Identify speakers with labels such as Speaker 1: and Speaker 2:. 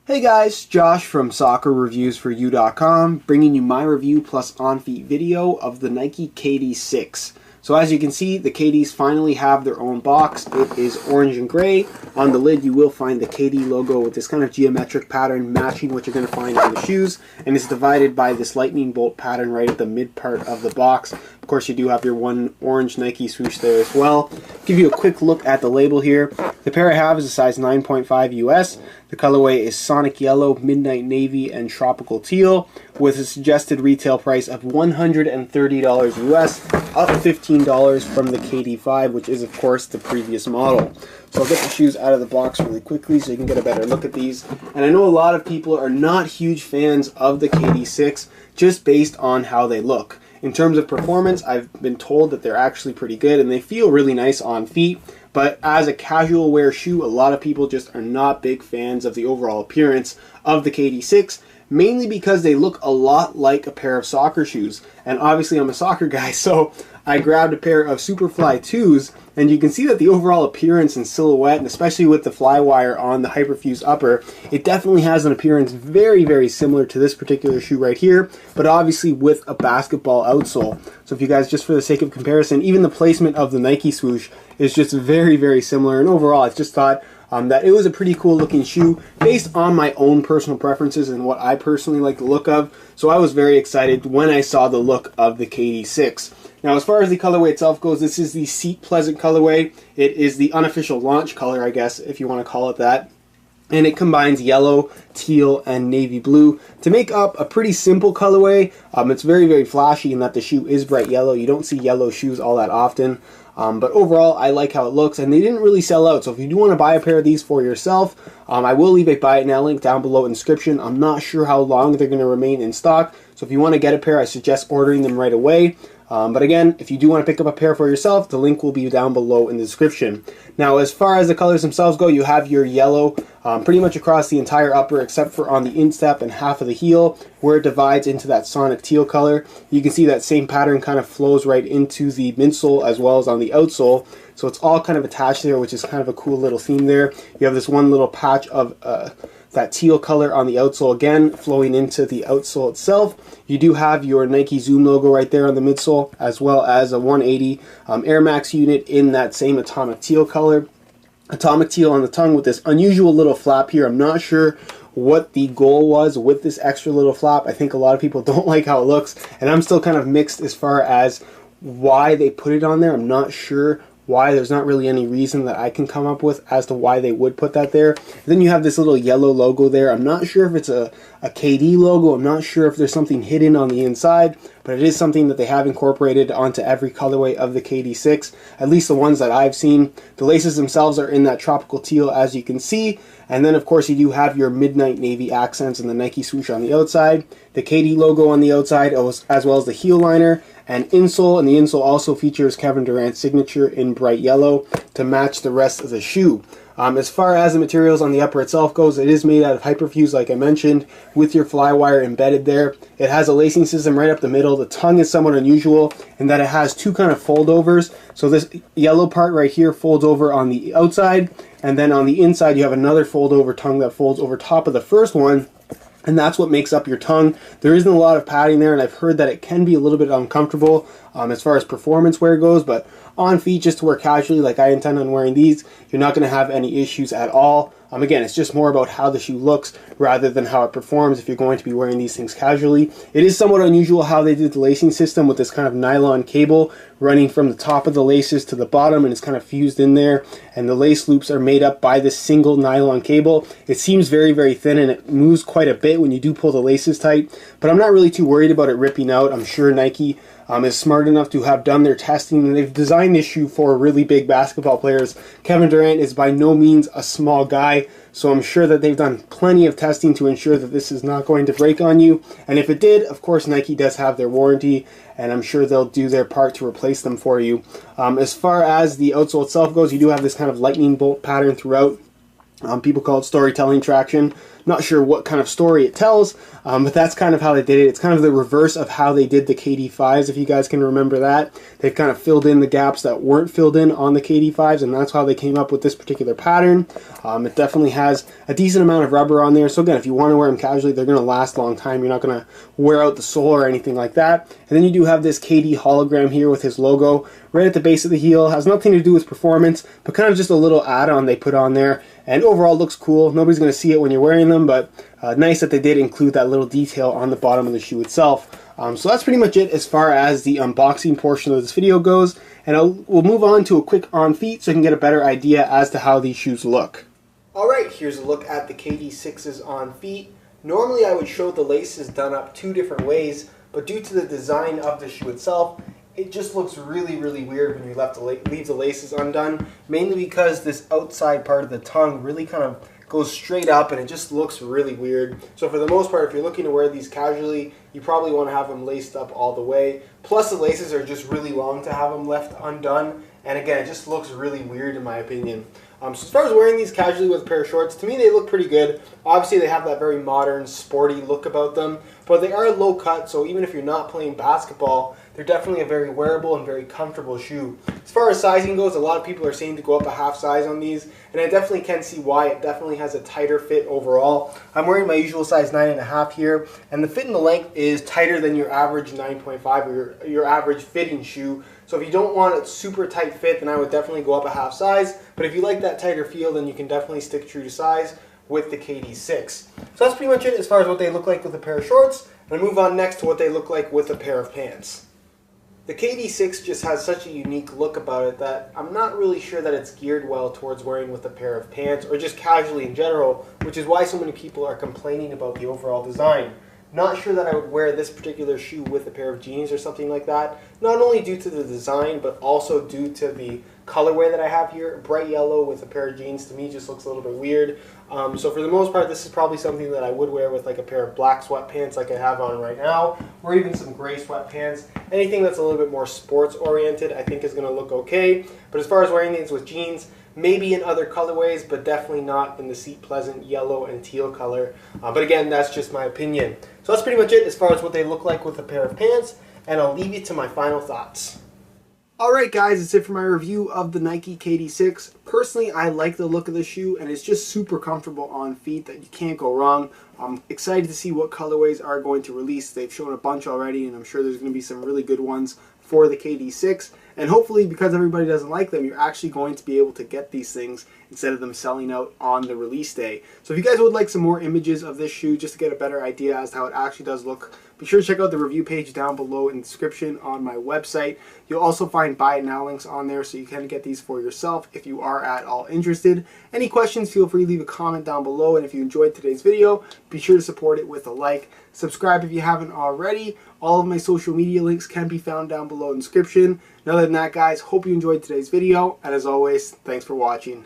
Speaker 1: Hey guys, Josh from SoccerReviewsForYou.com, bringing you my review plus on-feet video of the Nike KD6. So as you can see, the KDs finally have their own box. It is orange and gray. On the lid you will find the KD logo with this kind of geometric pattern matching what you're going to find on the shoes, and it's divided by this lightning bolt pattern right at the mid part of the box. Of course, you do have your one orange Nike swoosh there as well. Give you a quick look at the label here. The pair I have is a size 9.5 US. The colorway is Sonic Yellow, Midnight Navy, and Tropical Teal, with a suggested retail price of $130 US, up $15 from the KD5, which is of course the previous model. So I'll get the shoes out of the box really quickly so you can get a better look at these. And I know a lot of people are not huge fans of the KD6 just based on how they look. In terms of performance, I've been told that they're actually pretty good and they feel really nice on feet. But as a casual wear shoe, a lot of people just are not big fans of the overall appearance of the KD6, mainly because they look a lot like a pair of soccer shoes. And obviously I'm a soccer guy, so I grabbed a pair of Superfly 2s, and you can see that the overall appearance and silhouette, and especially with the Flywire on the Hyperfuse upper, it definitely has an appearance very, very similar to this particular shoe right here, but obviously with a basketball outsole. So if you guys, just for the sake of comparison, even the placement of the Nike swoosh is just very, very similar, and overall I just thought that it was a pretty cool looking shoe based on my own personal preferences and what I personally like the look of. So I was very excited when I saw the look of the KD6. Now as far as the colorway itself goes, this is the Seat Pleasant colorway. It is the unofficial launch color, I guess, if you want to call it that. And it combines yellow, teal, and navy blue to make up a pretty simple colorway. It's very, very flashy in that the shoe is bright yellow. You don't see yellow shoes all that often. But overall, I like how it looks, and they didn't really sell out. So if you do want to buy a pair of these for yourself, I will leave a buy it now link down below in the description. I'm not sure how long they're going to remain in stock. So if you want to get a pair, I suggest ordering them right away. But again, if you do want to pick up a pair for yourself, the link will be down below in the description. Now, as far as the colors themselves go, you have your yellow pretty much across the entire upper, except for on the instep and half of the heel, where it divides into that Sonic Teal color. You can see that same pattern kind of flows right into the midsole as well as on the outsole. So it's all kind of attached there, which is kind of a cool little theme there. You have this one little patch of that teal color on the outsole again, flowing into the outsole itself. You do have your Nike Zoom logo right there on the midsole, as well as a 180 Air Max unit in that same atomic teal color. Atomic teal on the tongue with this unusual little flap here. I'm not sure what the goal was with this extra little flap. I think a lot of people don't like how it looks, and I'm still kind of mixed as far as why they put it on there. I'm not sure why. There's not really any reason that I can come up with as to why they would put that there. And then you have this little yellow logo there. I'm not sure if it's a KD logo. I'm not sure if there's something hidden on the inside, but it is something that they have incorporated onto every colorway of the KD6, at least the ones that I've seen. The laces themselves are in that tropical teal, as you can see. And then of course you do have your midnight navy accents and the Nike swoosh on the outside, the KD logo on the outside, as well as the heel liner and insole, and the insole also features Kevin Durant's signature in bright yellow to match the rest of the shoe. As far as the materials on the upper itself goes, it is made out of Hyperfuse, like I mentioned, with your Flywire embedded there. It has a lacing system right up the middle. The tongue is somewhat unusual in that it has two kind of foldovers. So this yellow part right here folds over on the outside, and then on the inside you have another fold-over tongue that folds over top of the first one. And that's what makes up your tongue. There isn't a lot of padding there, and I've heard that it can be a little bit uncomfortable as far as performance wear goes, but on feet, just to wear casually like I intend on wearing these, you're not going to have any issues at all. Again, it's just more about how the shoe looks rather than how it performs if you're going to be wearing these things casually. It is somewhat unusual how they did the lacing system with this kind of nylon cable running from the top of the laces to the bottom, and it's kind of fused in there, and the lace loops are made up by this single nylon cable. It seems very, very thin, and it moves quite a bit when you do pull the laces tight, but I'm not really too worried about it ripping out. I'm sure Nike is smart enough to have done their testing, and they've designed this shoe for really big basketball players. Kevin Durant is by no means a small guy, so I'm sure that they've done plenty of testing to ensure that this is not going to break on you. And if it did, of course Nike does have their warranty, and I'm sure they'll do their part to replace them for you. As far as the outsole itself goes, you do have this kind of lightning bolt pattern throughout. People call it storytelling traction. Not sure what kind of story it tells, but that's kind of how they did it. It's kind of the reverse of how they did the KD5s, if you guys can remember that. They've kind of filled in the gaps that weren't filled in on the KD5s, and that's how they came up with this particular pattern. It definitely has a decent amount of rubber on there. So again, if you want to wear them casually, they're going to last a long time. You're not going to wear out the sole or anything like that. And then you do have this KD hologram here with his logo right at the base of the heel. Has nothing to do with performance, but kind of just a little add-on they put on there. And overall looks cool. Nobody's going to see it when you're wearing them, but nice that they did include that little detail on the bottom of the shoe itself. So that's pretty much it as far as the unboxing portion of this video goes. And we'll move on to a quick on feet so you can get a better idea as to how these shoes look. Alright, here's a look at the KD6's on feet. Normally I would show the laces done up two different ways, but due to the design of the shoe itself, it just looks really, really weird when you leave the laces undone, mainly because this outside part of the tongue really kind of goes straight up and it just looks really weird. So for the most part, if you're looking to wear these casually, you probably want to have them laced up all the way. Plus the laces are just really long to have them left undone, and again, it just looks really weird in my opinion. So as far as wearing these casually with a pair of shorts, to me they look pretty good. Obviously they have that very modern, sporty look about them, but they are low cut, so even if you're not playing basketball, they're definitely a very wearable and very comfortable shoe. As far as sizing goes, a lot of people are saying to go up a half size on these, and I definitely can see why. It definitely has a tighter fit overall. I'm wearing my usual size 9.5 here, and the fit and the length is tighter than your average 9.5 or your average fitting shoe. So if you don't want a super tight fit, then I would definitely go up a half size. But if you like that tighter feel, then you can definitely stick true to size with the KD6. So that's pretty much it as far as what they look like with a pair of shorts. And I move on next to what they look like with a pair of pants. The KD6 just has such a unique look about it that I'm not really sure that it's geared well towards wearing with a pair of pants or just casually in general, which is why so many people are complaining about the overall design. Not sure that I would wear this particular shoe with a pair of jeans or something like that, not only due to the design, but also due to the colorway that I have here. Bright yellow with a pair of jeans to me just looks a little bit weird. So for the most part, this is probably something that I would wear with like a pair of black sweatpants like I have on right now, or even some gray sweatpants. Anything that's a little bit more sports oriented I think is going to look okay. But as far as wearing these with jeans, maybe in other colorways, but definitely not in the Seat Pleasant yellow and teal color. But again, that's just my opinion. So that's pretty much it as far as what they look like with a pair of pants, and I'll leave you to my final thoughts. Alright guys, that's it for my review of the Nike KD6. Personally, I like the look of the shoe, and it's just super comfortable on feet that you can't go wrong. I'm excited to see what colorways are going to release. They've shown a bunch already, and I'm sure there's going to be some really good ones for the KD6. And hopefully, because everybody doesn't like them, you're actually going to be able to get these things instead of them selling out on the release day. So if you guys would like some more images of this shoe just to get a better idea as to how it actually does look, be sure to check out the review page down below in the description on my website. You'll also find buy it now links on there so you can get these for yourself if you are at all interested. Any questions, feel free to leave a comment down below, and if you enjoyed today's video, be sure to support it with a like. Subscribe if you haven't already. All of my social media links can be found down below in the description. And other than that guys, hope you enjoyed today's video, and as always, thanks for watching.